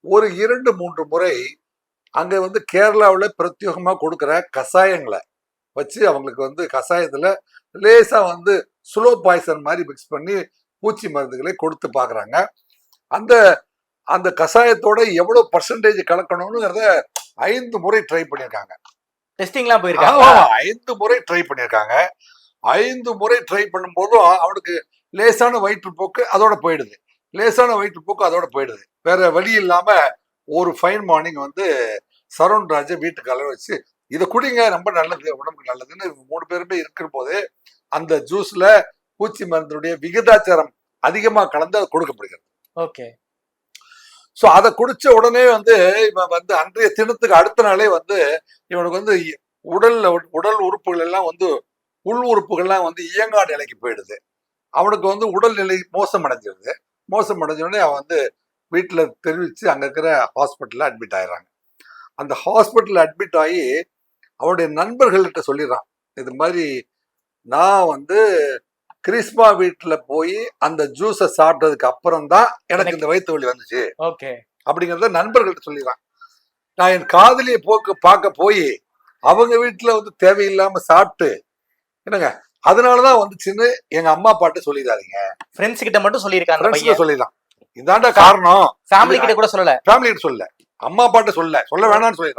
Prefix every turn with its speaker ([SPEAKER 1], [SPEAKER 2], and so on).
[SPEAKER 1] ஒரு 2-3 முறை அங்க வந்து கேரளாவுல பிரத்யேகமா கொடுக்குற கஷாயங்களை வச்சு அவங்களுக்கு வந்து கஷாயத்துல லேசா வந்து ஸ்லோ பாய்சன் மாதிரி மிக்ஸ் பண்ணி பூச்சி மருந்துகளை கொடுத்து பாக்குறாங்க. அந்த அந்த கஷாயத்தோட எவ்வளவு பர்சன்டேஜ் கலக்கணும்ங்கிறத 5 முறை ட்ரை பண்ணியிருக்காங்க.
[SPEAKER 2] டெஸ்டிங்லாம் போயிருக்காங்க.
[SPEAKER 1] 5 முறை ட்ரை பண்ணியிருக்காங்க. 5 முறை ட்ரை பண்ணும்போதும் அவனுக்கு லேசான வயிற்றுப்போக்கு அதோட போயிடுது. லேசான வயிற்றுப்போக்கு அதோட போயிடுது. வேற வழி இல்லாம ஒரு ஃபைன் மார்னிங் வந்து சரவண் ராஜை வீட்டுக்கு அலர வச்சு இதை குடிங்க, ரொம்ப நல்லது, உடம்புக்கு நல்லதுன்னு 3 பேருமே இருக்கிற போது அந்த ஜூஸ்ல பூச்சி மருந்துடைய விகிதாச்சாரம் அதிகமா கலந்து அது கொடுக்கப்படுகிறது.
[SPEAKER 2] ஓகே.
[SPEAKER 1] ஸோ அதை குடிச்ச உடனே வந்து இவன் வந்து அன்றைய தினத்துக்கு அடுத்த நாளே வந்து இவனுக்கு வந்து உடல் உறுப்புகள் எல்லாம் வந்து உள் உறுப்புகள்லாம் வந்து இயங்கா நிலைக்கு போயிடுது. அவனுக்கு வந்து உடல்நிலை மோசம் அடைஞ்சிருது. மோசம் அடைஞ்சோடனே அவன் வந்து வீட்டில் தெரிவித்து அங்கே இருக்கிற ஹாஸ்பிட்டலில் அட்மிட் ஆயிடுறாங்க. அந்த ஹாஸ்பிட்டலில் அட்மிட் ஆகி அவனுடைய நண்பர்கள்கிட்ட சொல்லிடுறான், இது மாதிரி நான் வந்து கிறிஸ்மா வீட்டில் போய் அந்த ஜூஸை சாப்பிட்டதுக்கு அப்புறம் தான் எனக்கு இந்த வயிற்று வலி வந்துச்சு அப்படிங்கிறத நண்பர்கள்ட்ட சொல்லிடுறான். நான் என் காதலியை பார்க்க போய் அவங்க வீட்டில் வந்து தேவையில்லாம சாப்பிட்டு என்னங்க அதனாலதான் வந்துச்சுன்னு எங்க அம்மா அப்பாட்ட சொல்லிடாதீங்க.
[SPEAKER 2] ஃப்ரெண்ட்ஸ் கிட்ட மட்டும் சொல்லியிருக்காங்க.
[SPEAKER 1] சொல்லிடலாம், இதாண்டா காரணம்.
[SPEAKER 2] ஃபேமிலி கிட்ட கூட சொல்லல.
[SPEAKER 1] ஃபேமிலி கிட்ட சொல்ல, அம்மா அப்பாட்ட சொல்ல வேணாம்னு சொல்லிடலாம்.